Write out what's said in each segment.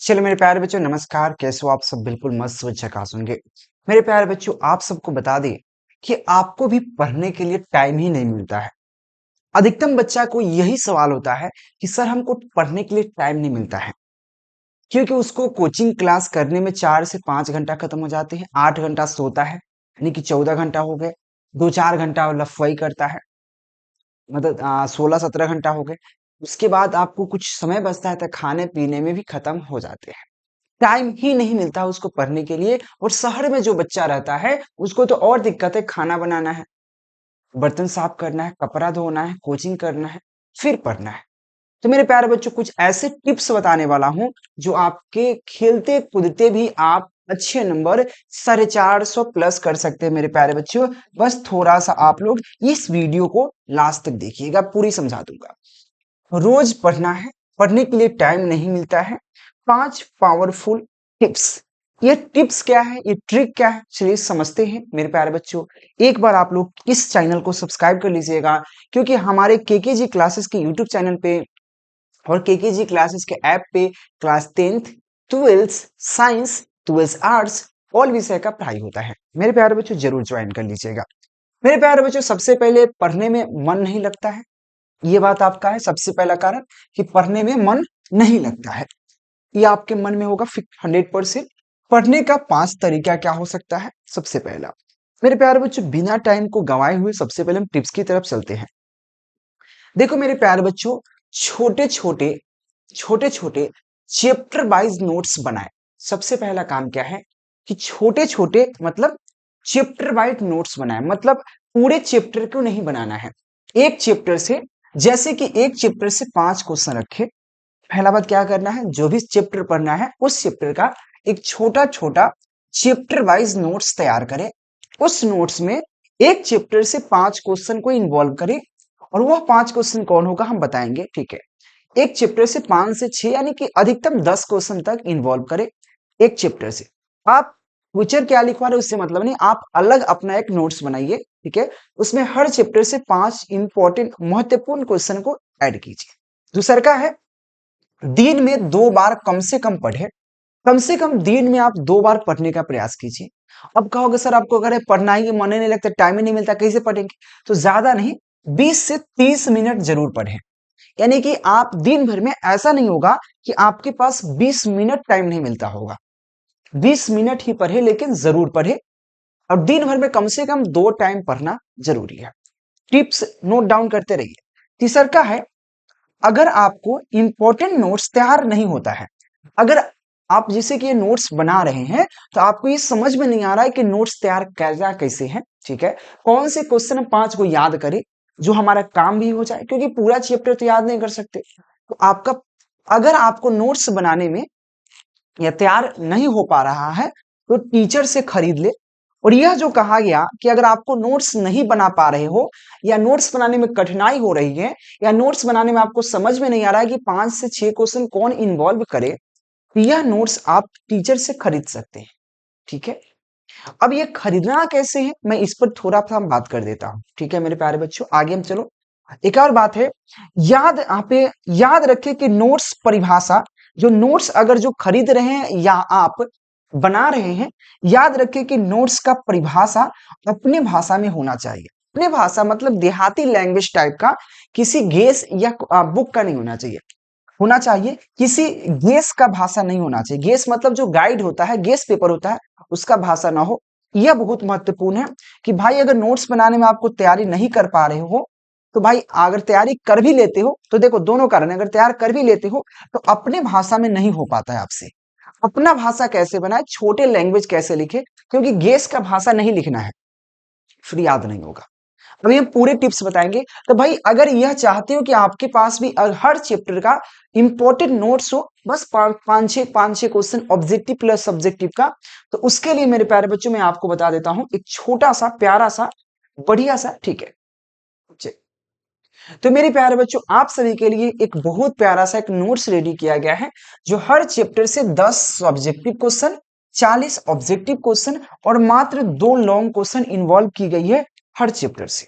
चलो मेरे प्यारे बच्चों नमस्कार। कैसे हो आप सब? बिल्कुल मस्त व झकास होंगे। मेरे प्यारे बच्चों आप सबको बता दें कि आपको भी पढ़ने के लिए टाइम ही नहीं मिलता है। अधिकतम बच्चा को यही सवाल होता है कि सर हमको पढ़ने के लिए टाइम नहीं मिलता है, क्योंकि उसको कोचिंग क्लास करने में 4 से 5 घंटा खत्म हो जाते हैं। 8 घंटा सोता है यानी कि 14 घंटा हो गए। 2-4 घंटा लफाई करता है, मतलब 16-17 घंटा हो गए। उसके बाद आपको कुछ समय बचता है तो खाने पीने में भी खत्म हो जाते हैं। टाइम ही नहीं मिलता उसको पढ़ने के लिए। और शहर में जो बच्चा रहता है उसको तो और दिक्कत है, खाना बनाना है, बर्तन साफ करना है, कपड़ा धोना है, कोचिंग करना है, फिर पढ़ना है। तो मेरे प्यारे बच्चों कुछ ऐसे टिप्स बताने वाला हूं जो आपके खेलते कूदते भी आप अच्छे नंबर 450 प्लस कर सकते हैं। मेरे प्यारे बच्चों बस थोड़ा सा आप लोग इस वीडियो को लास्ट तक देखिएगा, पूरी समझा दूंगा। रोज पढ़ना है, पढ़ने के लिए टाइम नहीं मिलता है। 5 पावरफुल टिप्स। ये टिप्स क्या है, ये ट्रिक क्या है, चलिए समझते हैं। मेरे प्यारे बच्चों एक बार आप लोग इस चैनल को सब्सक्राइब कर लीजिएगा, क्योंकि हमारे केकेजी क्लासेस के यूट्यूब चैनल पे और केकेजी क्लासेस के ऐप पे class 10th 12th science 12th arts all विषय का पढ़ाई होता है। मेरे प्यारे बच्चों जरूर ज्वाइन कर लीजिएगा। मेरे प्यारे बच्चों सबसे पहले पढ़ने में मन नहीं लगता है, ये बात आपका है। सबसे पहला कारण कि पढ़ने में मन नहीं लगता है, ये आपके मन में होगा 100%। पढ़ने का 5 तरीका क्या हो सकता है? सबसे पहला मेरे प्यारे बच्चों बिना टाइम को गंवाए हुए सबसे पहले हम टिप्स की तरफ चलते हैं। देखो मेरे प्यारे बच्चों, छोटे छोटे छोटे छोटे चैप्टर वाइज नोट्स बनाए। सबसे पहला काम क्या है कि छोटे छोटे मतलब चैप्टर वाइज नोट्स बनाए, मतलब पूरे चैप्टर को नहीं बनाना है। एक चैप्टर से, जैसे कि एक चैप्टर से 5 क्वेश्चन रखे। पहला बात क्या करना है, जो भी चैप्टर पढ़ना है उस चैप्टर का एक छोटा छोटा चैप्टर वाइज नोट्स तैयार करें। उस नोट्स में एक चैप्टर से 5 क्वेश्चन को इन्वॉल्व करें, और वह 5 क्वेश्चन कौन होगा हम बताएंगे, ठीक है। एक चैप्टर से 5 से 6 यानी कि अधिकतम 10 क्वेश्चन तक इन्वॉल्व करें एक चैप्टर से। आप टीचर क्या लिखवा रहे उससे मतलब नहीं, आप अलग अपना एक नोट्स बनाइए, ठीक है। उसमें हर चैप्टर से 5 इंपॉर्टेंट महत्वपूर्ण क्वेश्चन को ऐड कीजिए। दूसरा का है दिन में 2 बार कम से कम पढ़े। कम से कम दिन में आप 2 बार पढ़ने का प्रयास कीजिए। अब कहोगे सर आपको अगर पढ़ना ही मन ही नहीं लगता, टाइम ही नहीं मिलता, कैसे पढ़ेंगे? तो ज्यादा नहीं, 20 से 30 मिनट जरूर पढ़ें। यानी कि आप दिन भर में ऐसा नहीं होगा कि आपके पास 20 मिनट टाइम नहीं मिलता होगा। 20 मिनट ही पढ़े, लेकिन जरूर पढ़े। और दिन भर में कम से कम 2 टाइम पढ़ना जरूरी है। टिप्स नोट डाउन करते रहिए। तीसरा का है, अगर आपको इंपॉर्टेंट नोट्स तैयार नहीं होता है, अगर आप जैसे कि ये नोट्स बना रहे हैं तो आपको ये समझ में नहीं आ रहा है कि नोट्स तैयार करना कैसे है, ठीक है। कौन से क्वेश्चन हम 5 को याद करें जो हमारा काम भी हो जाए, क्योंकि पूरा चैप्टर तो याद नहीं कर सकते। तो आपका, अगर आपको नोट्स बनाने में या तैयार नहीं हो पा रहा है तो टीचर से खरीद ले। और यह जो कहा गया कि अगर आपको नोट्स नहीं बना पा रहे हो, या नोट्स बनाने में कठिनाई हो रही है, या नोट्स बनाने में आपको समझ में नहीं आ रहा है कि 5 से 6 क्वेश्चन कौन इन्वॉल्व करे, तो यह नोट्स आप टीचर से खरीद सकते हैं, ठीक है। अब ये खरीदना कैसे है मैं इस पर थोड़ा सा बात कर देता हूं, ठीक है। मेरे प्यारे बच्चों आगे हम चलो। एक और बात है, याद रखें कि नोट्स परिभाषा, जो नोट्स अगर जो खरीद रहे हैं या आप बना रहे हैं, याद रखें कि नोट्स का परिभाषा अपनी भाषा में होना चाहिए। अपनी भाषा मतलब देहाती लैंग्वेज टाइप का, किसी गेस या बुक का नहीं होना चाहिए। होना चाहिए किसी गेस का भाषा नहीं होना चाहिए। गेस मतलब जो गाइड होता है, गेस पेपर होता है, उसका भाषा ना हो। यह बहुत महत्वपूर्ण है कि भाई अगर नोट्स बनाने में आपको तैयारी नहीं कर पा रहे हो, तो भाई अगर तैयारी कर भी लेते हो तो देखो दोनों कारण है। अगर तैयार कर भी लेते हो तो अपने भाषा में नहीं हो पाता है आपसे। अपना भाषा कैसे बनाए, छोटे लैंग्वेज कैसे लिखे, क्योंकि गेस का भाषा नहीं लिखना है, फिर याद नहीं होगा। अभी हम पूरे टिप्स बताएंगे। तो भाई अगर यह चाहते हो कि आपके पास भी हर चैप्टर का इंपॉर्टेंट नोट्स हो, बस पांच छह क्वेश्चन ऑब्जेक्टिव प्लस सब्जेक्टिव का, तो उसके लिए मेरे प्यारे बच्चों मैं आपको बता देता हूं एक छोटा सा प्यारा सा बढ़िया सा, ठीक है। तो मेरे प्यारे बच्चों आप सभी के लिए एक बहुत प्यारा सा एक नोट्स रेडी किया गया है, जो हर चैप्टर से 10 ऑब्जेक्टिव क्वेश्चन, 40 ऑब्जेक्टिव क्वेश्चन और मात्र 2 लॉन्ग क्वेश्चन इन्वॉल्व की गई है हर चैप्टर से,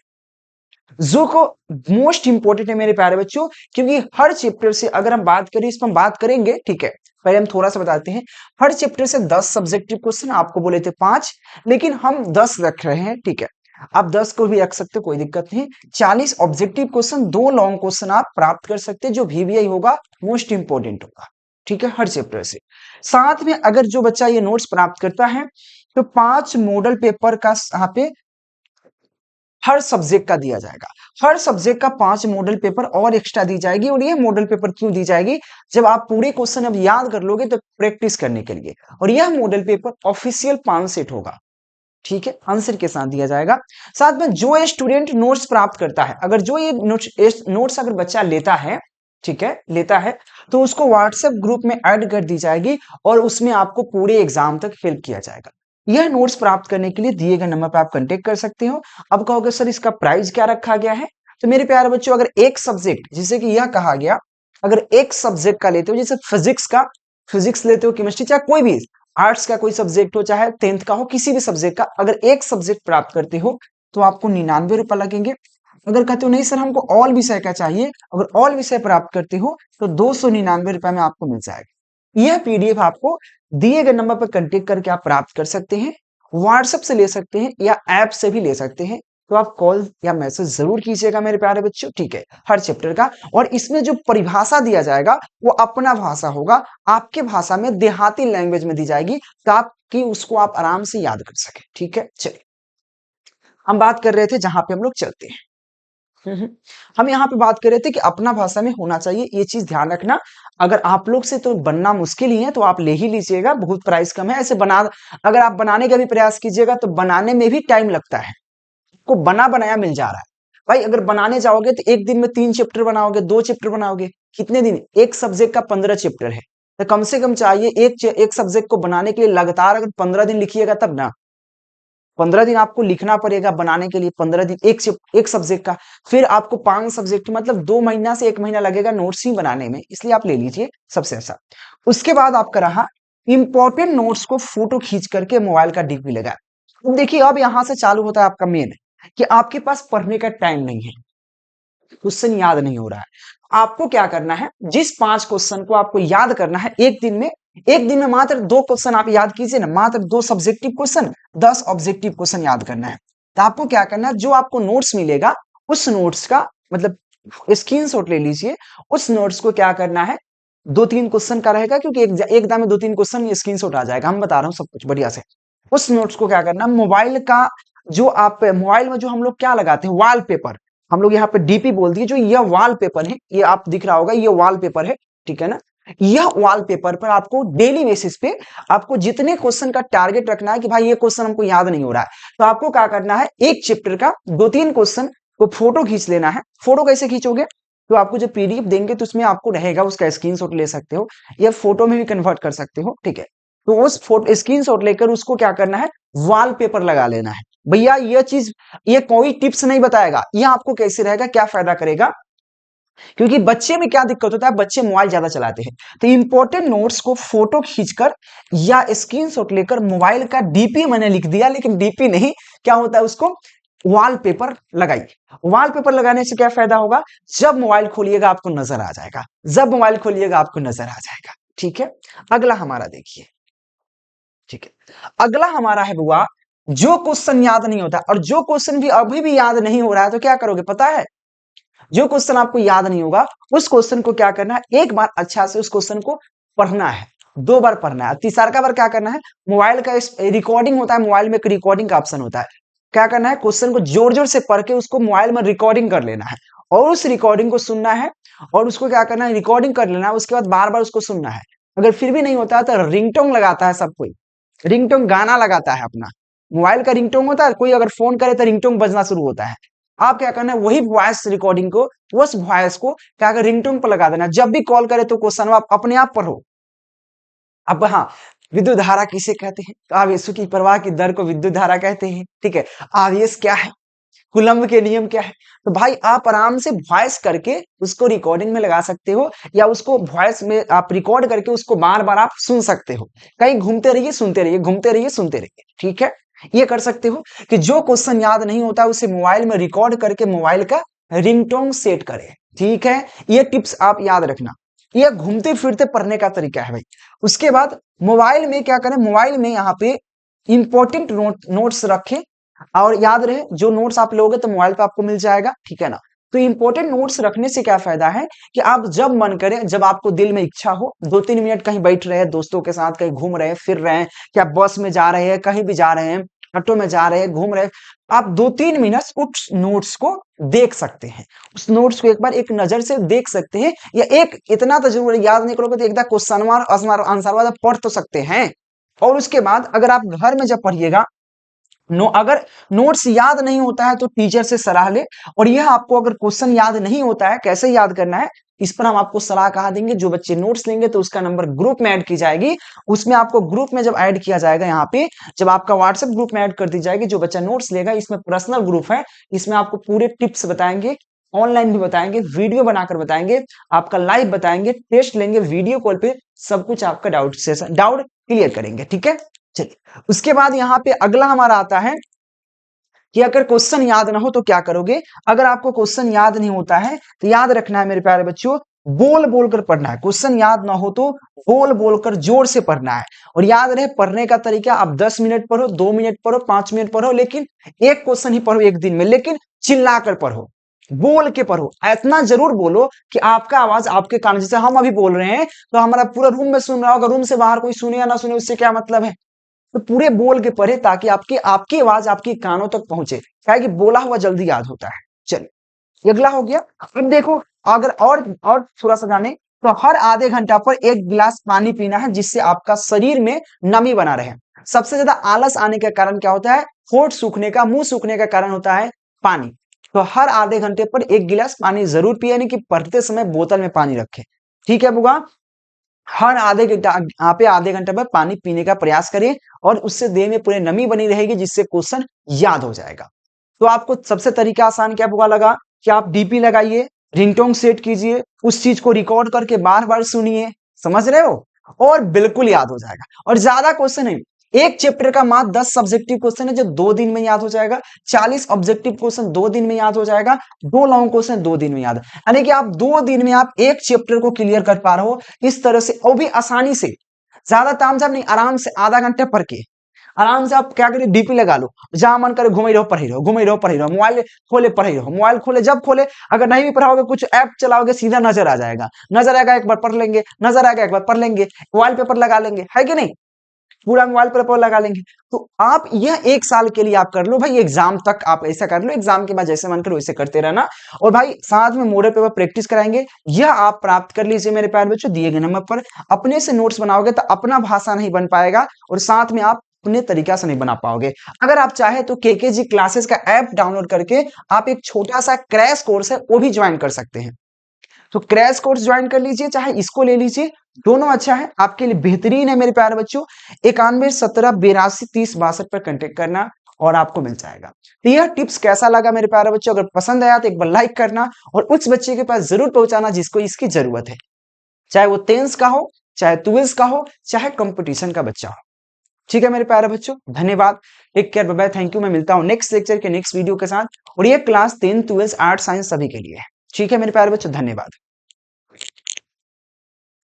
जो को मोस्ट इंपोर्टेंट है मेरे प्यारे बच्चों। क्योंकि हर चैप्टर से अगर हम बात करें, इस पर हम बात करेंगे, ठीक है। पहले हम थोड़ा सा बताते हैं। हर चैप्टर से 10 सब्जेक्टिव क्वेश्चन, आपको बोले थे 5, लेकिन हम 10 रख रहे हैं, ठीक है। आप 10 को भी रख सकते हो, कोई दिक्कत नहीं। 40 ऑब्जेक्टिव क्वेश्चन, 2 लॉन्ग क्वेश्चन आप प्राप्त कर सकते हैं, जो VVI होगा, मोस्ट इंपोर्टेंट होगा, ठीक है, हर चैप्टर से। साथ में अगर जो बच्चा ये नोट्स प्राप्त करता है तो 5 मॉडल पेपर का यहाँ पे हर सब्जेक्ट का दिया जाएगा। हर सब्जेक्ट का 5 मॉडल पेपर और एक्स्ट्रा दी जाएगी। और ये मॉडल पेपर क्यों दी जाएगी? जब आप पूरे क्वेश्चन अब याद कर लोगे तो प्रैक्टिस करने के लिए। और यह मॉडल पेपर ऑफिशियल 5 सेट होगा, ठीक है, आंसर के साथ दिया जाएगा। साथ में जो ये स्टूडेंट नोट्स प्राप्त करता है, अगर जो ये नोट्स अगर बच्चा लेता है, ठीक है, लेता है, तो उसको व्हाट्सएप ग्रुप में ऐड कर दी जाएगी और उसमें आपको पूरे एग्जाम तक हेल्प किया जाएगा। यह नोट्स प्राप्त करने के लिए दिए गए नंबर पर आप कांटेक्ट कर सकते हो। अब कहोगे सर इसका प्राइस क्या रखा गया है? तो मेरे प्यारे बच्चों, अगर एक सब्जेक्ट, जैसे कि यह कहा गया, अगर एक सब्जेक्ट का लेते हो, जैसे फिजिक्स लेते हो, केमिस्ट्री, चाहे कोई भी आर्ट्स का कोई सब्जेक्ट हो, चाहे 10th का हो, किसी भी सब्जेक्ट का अगर एक सब्जेक्ट प्राप्त करते हो तो आपको 99 रुपए लगेंगे। अगर कहते हो नहीं सर हमको ऑल विषय का चाहिए, अगर ऑल विषय प्राप्त करते हो तो 299 रुपए में आपको मिल जाएगा। यह पीडीएफ आपको दिए गए नंबर पर कंटेक्ट करके आप प्राप्त कर सकते हैं। व्हाट्सएप से ले सकते हैं या ऐप से भी ले सकते हैं। तो आप कॉल या मैसेज जरूर कीजिएगा मेरे प्यारे बच्चों, ठीक है, हर चैप्टर का। और इसमें जो परिभाषा दिया जाएगा वो अपना भाषा होगा, आपके भाषा में, देहाती लैंग्वेज में दी जाएगी, ताकि उसको आप आराम से याद कर सके, ठीक है। चलिए, हम बात कर रहे थे जहां पे हम लोग चलते हैं। हम यहाँ पे बात कर रहे थे कि अपना भाषा में होना चाहिए, ये चीज ध्यान रखना। अगर आप लोग से तो बनना मुश्किल ही है तो आप ले ही लीजिएगा, बहुत प्राइस कम है। ऐसे बना, अगर आप बनाने का भी प्रयास कीजिएगा तो बनाने में भी टाइम लगता है, आपको बना बनाया मिल जा रहा है। भाई अगर बनाने जाओगे तो एक दिन में 3 चैप्टर बनाओगे, 2 चैप्टर बनाओगे, कितने दिन? एक सब्जेक्ट का 15 चैप्टर है, तो कम से कम चाहिए एक सब्जेक्ट को बनाने के लिए लगातार अगर 15 दिन लिखिएगा तब ना। 15 दिन आपको लिखना पड़ेगा बनाने के लिए, 15 दिन एक सब्जेक्ट का। फिर आपको 5 सब्जेक्ट, मतलब 2 महीना से 1 महीना लगेगा नोट्स ही बनाने में, इसलिए आप ले लीजिए सबसे अच्छा। उसके बाद आपका रहा इंपॉर्टेंट नोट्स को फोटो खींच करके मोबाइल का डीपी लगा। अब देखिए, अब यहां से चालू होता है आपका मेन, कि आपके पास पढ़ने का टाइम नहीं है, क्वेश्चन याद नहीं हो रहा है। आपको क्या करना है, जिस 5 क्वेश्चन को आपको याद करना है एक दिन में मात्र 2 क्वेश्चन आप याद कीजिए ना, मात्र 2 सब्जेक्टिव क्वेश्चन, 10 ऑब्जेक्टिव क्वेश्चन याद करना है। तो आपको क्या करना है, जो आपको नोट्स मिलेगा उस नोट्स का मतलब स्क्रीनशॉट ले लीजिए। उस नोट्स को क्या करना है, 2-3 क्वेश्चन का रहेगा, क्योंकि एक दाम में 2-3 क्वेश्चन स्क्रीनशॉट आ जाएगा, हम बता रहा हूँ सब कुछ बढ़िया से। उस नोट्स को क्या करना, मोबाइल का जो आप मोबाइल में जो हम लोग क्या लगाते हैं, वॉलपेपर, हम लोग यहाँ पे डीपी बोल दिए, जो यह वॉलपेपर है, ये आप दिख रहा होगा, ये वॉलपेपर है, ठीक है ना। यह वॉलपेपर पर आपको डेली बेसिस पे आपको जितने क्वेश्चन का टारगेट रखना है कि भाई ये क्वेश्चन हमको याद नहीं हो रहा है, तो आपको क्या करना है, एक चैप्टर का 2-3 क्वेश्चन को फोटो खींच लेना है। फोटो कैसे खींचोगे, तो आपको जो पीडीएफ देंगे तो उसमें आपको रहेगा, उसका स्क्रीनशॉट ले सकते हो या फोटो में भी कन्वर्ट कर सकते हो, ठीक है। तो उस फोटो स्क्रीनशॉट लेकर उसको क्या करना है, वॉलपेपर लगा लेना है। भैया ये चीज, ये कोई टिप्स नहीं बताएगा, ये आपको कैसे रहेगा, क्या फायदा करेगा, क्योंकि बच्चे में क्या दिक्कत होता है, बच्चे मोबाइल ज्यादा चलाते हैं। तो इंपॉर्टेंट नोट्स को फोटो खींचकर या स्क्रीनशॉट लेकर मोबाइल का डीपी मैंने लिख दिया, लेकिन डीपी नहीं, क्या होता है, उसको वॉलपेपर लगाइए। वॉलपेपर लगाने से क्या फायदा होगा, जब मोबाइल खोलिएगा आपको नजर आ जाएगा, जब मोबाइल खोलिएगा आपको नजर आ जाएगा, ठीक है। अगला हमारा देखिए, ठीक है, अगला हमारा है बुआ, जो क्वेश्चन याद नहीं होता, और जो क्वेश्चन भी अभी भी याद नहीं हो रहा है तो क्या करोगे पता है, जो क्वेश्चन आपको याद नहीं होगा उस क्वेश्चन को क्या करना है, एक बार अच्छा से उस क्वेश्चन को पढ़ना है, 2 बार पढ़ना है, तीसरा बार क्या करना है, मोबाइल का रिकॉर्डिंग होता है, मोबाइल में एक रिकॉर्डिंग का ऑप्शन होता है, क्या करना है, क्वेश्चन को जोर जोर से पढ़ के उसको मोबाइल में रिकॉर्डिंग कर लेना है और उस रिकॉर्डिंग को सुनना है। और उसको क्या करना है, रिकॉर्डिंग कर लेना है, उसके बाद बार बार उसको सुनना है। अगर फिर भी नहीं होता है तो रिंगटोन लगाता है सब कोई, रिंगटोन गाना लगाता है अपना, मोबाइल का रिंगटोन होता है, कोई अगर फोन करे तो रिंगटोन बजना शुरू होता है। आप क्या करना है, वही वॉइस रिकॉर्डिंग को, उस वॉइस को क्या कर रिंगटोन पर लगा देना, जब भी कॉल करे तो क्वेश्चन आप अपने आप पढ़ो। अब हाँ, विद्युत धारा किसे कहते हैं, तो आवेशों की प्रवाह की दर को विद्युत धारा कहते हैं, ठीक है। आवेश क्या है, कूलम्ब के नियम क्या है, तो भाई आप आराम से वॉइस करके उसको रिकॉर्डिंग में लगा सकते हो, या उसको वॉइस में आप रिकॉर्ड करके उसको बार बार आप सुन सकते हो, कहीं घूमते रहिए सुनते रहिए, घूमते रहिए सुनते रहिए, ठीक है। ये कर सकते हो कि जो क्वेश्चन याद नहीं होता उसे मोबाइल में रिकॉर्ड करके मोबाइल का रिंगटोन सेट करें, ठीक है। ये टिप्स आप याद रखना। ये घूमते फिरते पढ़ने का तरीका है भाई। उसके बाद मोबाइल में क्या करें, मोबाइल में यहाँ पे इंपॉर्टेंट नोट्स रखें, और याद रहे जो नोट्स आप लोगे तो मोबाइल पे आपको मिल जाएगा, ठीक है ना। तो इंपॉर्टेंट नोट्स रखने से क्या फायदा है कि आप जब मन करे, जब आपको दिल में इच्छा हो, 2-3 मिनट कहीं बैठ रहे हैं दोस्तों के साथ, कहीं घूम रहे हैं फिर रहे हैं, क्या बस में जा रहे हैं, कहीं भी जा रहे हैं, ऑटो में जा रहे हैं, घूम रहे हैं, आप 2-3 मिनट उस नोट्स को देख सकते हैं। उस नोट्स को एक बार एक नजर से देख सकते हैं, या एक इतना तो जरूर याद नहीं करोगे तो एक क्वेश्चन आंसर पढ़ तो सकते हैं। और उसके बाद अगर आप घर में जब पढ़िएगा, अगर नोट्स याद नहीं होता है तो टीचर से सलाह ले। और यह आपको अगर क्वेश्चन याद नहीं होता है कैसे याद करना है, इस पर हम आपको सलाह कहा देंगे। जो बच्चे नोट्स लेंगे तो उसका नंबर ग्रुप में ऐड की जाएगी, उसमें आपको ग्रुप में जब ऐड किया जाएगा, यहाँ पे जब आपका व्हाट्सएप ग्रुप में ऐड कर दी जाएगी, जो बच्चा नोट्स लेगा, इसमें पर्सनल ग्रुप है, इसमें आपको पूरे टिप्स बताएंगे, ऑनलाइन भी बताएंगे, वीडियो बनाकर बताएंगे, आपका लाइव बताएंगे, टेस्ट लेंगे वीडियो कॉल पे, सब कुछ आपका डाउट क्लियर करेंगे, ठीक है। चलिए उसके बाद यहाँ पे अगला हमारा आता है कि अगर क्वेश्चन याद ना हो तो क्या करोगे। अगर आपको क्वेश्चन याद नहीं होता है तो याद रखना है मेरे प्यारे बच्चों, बोल बोल कर पढ़ना है। क्वेश्चन याद ना हो तो बोल बोल कर जोर से पढ़ना है। और याद रहे पढ़ने का तरीका, आप 10 मिनट पढ़ो, 2 मिनट पढ़ो, 5 मिनट पढ़ो, लेकिन एक क्वेश्चन ही पढ़ो एक दिन में, लेकिन चिल्ला कर पढ़ो, बोल के पढ़ो। इतना जरूर बोलो कि आपका आवाज आपके कान, जैसे हम अभी बोल रहे हैं तो हमारा पूरा रूम में सुन रहा होगा, रूम से बाहर कोई सुने या ना सुने उससे क्या मतलब है। तो पूरे बोल के पढ़े ताकि आपकी आपकी आवाज आपकी कानों तक पहुंचे, क्या है कि बोला हुआ जल्दी याद होता है। चलिए अगला हो गया। अब देखो, अगर और थोड़ा सा जाने तो हर आधे घंटा पर 1 गिलास पानी पीना है, जिससे आपका शरीर में नमी बना रहे। सबसे ज्यादा आलस आने का कारण क्या होता है, होठ सूखने का, मुंह सूखने का कारण होता है पानी। तो हर आधे घंटे पर 1 गिलास पानी जरूर पिए, यानी कि पढ़ते समय बोतल में पानी रखें, ठीक है बुआ। हर आधे घंटा यहाँ पे आधे घंटे में पानी पीने का प्रयास करें, और उससे देह में पूरे नमी बनी रहेगी, जिससे क्वेश्चन याद हो जाएगा। तो आपको सबसे तरीका आसान क्या बुआ लगा कि आप डीपी लगाइए, रिंगटोन सेट कीजिए, उस चीज को रिकॉर्ड करके बार बार सुनिए, समझ रहे हो, और बिल्कुल याद हो जाएगा। और ज्यादा क्वेश्चन है, एक चैप्टर का मात्र 10 सब्जेक्टिव क्वेश्चन है जो 2 दिन में याद हो जाएगा, 40 ऑब्जेक्टिव क्वेश्चन 2 दिन में याद हो जाएगा, 2 लॉन्ग क्वेश्चन 2 दिन में याद, यानी कि आप 2 दिन में आप एक चैप्टर को क्लियर कर पा रहे हो इस तरह से, और भी आसानी से, ज्यादा तामझाम नहीं, आराम से आधा घंटे पढ़ के आराम से आप क्या करिए, डीपी लगा लो, जहां मन करे घूमे रहो पढ़ी रहो, घूमे रहो पढ़ी रहो, मोबाइल खोले पढ़ी रहो, मोबाइल खोले जब खोले, अगर नहीं भी पढ़ाओगे कुछ ऐप चलाओगे सीधा नजर आ जाएगा, नजर आएगा एक बार पढ़ लेंगे, नजर आएगा एक बार पढ़ लेंगे, मोबाइल पेपर लगा लेंगे, है कि नहीं, पूरा मोबाइल पेपर लगा लेंगे। तो आप यह 1 साल के लिए आप कर लो भाई, एग्जाम तक आप ऐसा कर लो, एग्जाम के बाद जैसे मन करो वैसे करते रहना। और भाई साथ में मॉडल पेपर प्रैक्टिस कराएंगे, यह आप प्राप्त कर लीजिए मेरे प्यारे बच्चों दिए गए नंबर पर। अपने से नोट्स बनाओगे तो अपना भाषा नहीं बन पाएगा, और साथ में आप अपने तरीका से नहीं बना पाओगे। अगर आप चाहे तो केकेजी क्लासेस का ऐप डाउनलोड करके आप एक छोटा सा क्रैश कोर्स है वो भी ज्वाइन कर सकते हैं। तो क्रैश कोर्स ज्वाइन कर लीजिए, चाहे इसको ले लीजिए, दोनों अच्छा है आपके लिए, बेहतरीन है मेरे प्यारे बच्चों। 91 17 82 30 62 पर कांटेक्ट करना और आपको मिल जाएगा। तो यह टिप्स कैसा लगा मेरे प्यारे बच्चों, अगर पसंद आया तो एक बार लाइक करना, और उस बच्चे के पास जरूर पहुंचाना जिसको इसकी जरूरत है, चाहे वो 10th का हो, चाहे 12th का हो, चाहे कंपटीशन का बच्चा हो। ठीक है मेरे प्यारे बच्चों, धन्यवाद, take care, bye bye, thank you. मैं मिलता हूँ नेक्स्ट लेक्चर के नेक्स्ट वीडियो के साथ, और ये class 10th 12th art science सभी के लिए है। ठीक है मेरे प्यारे बच्चों, धन्यवाद।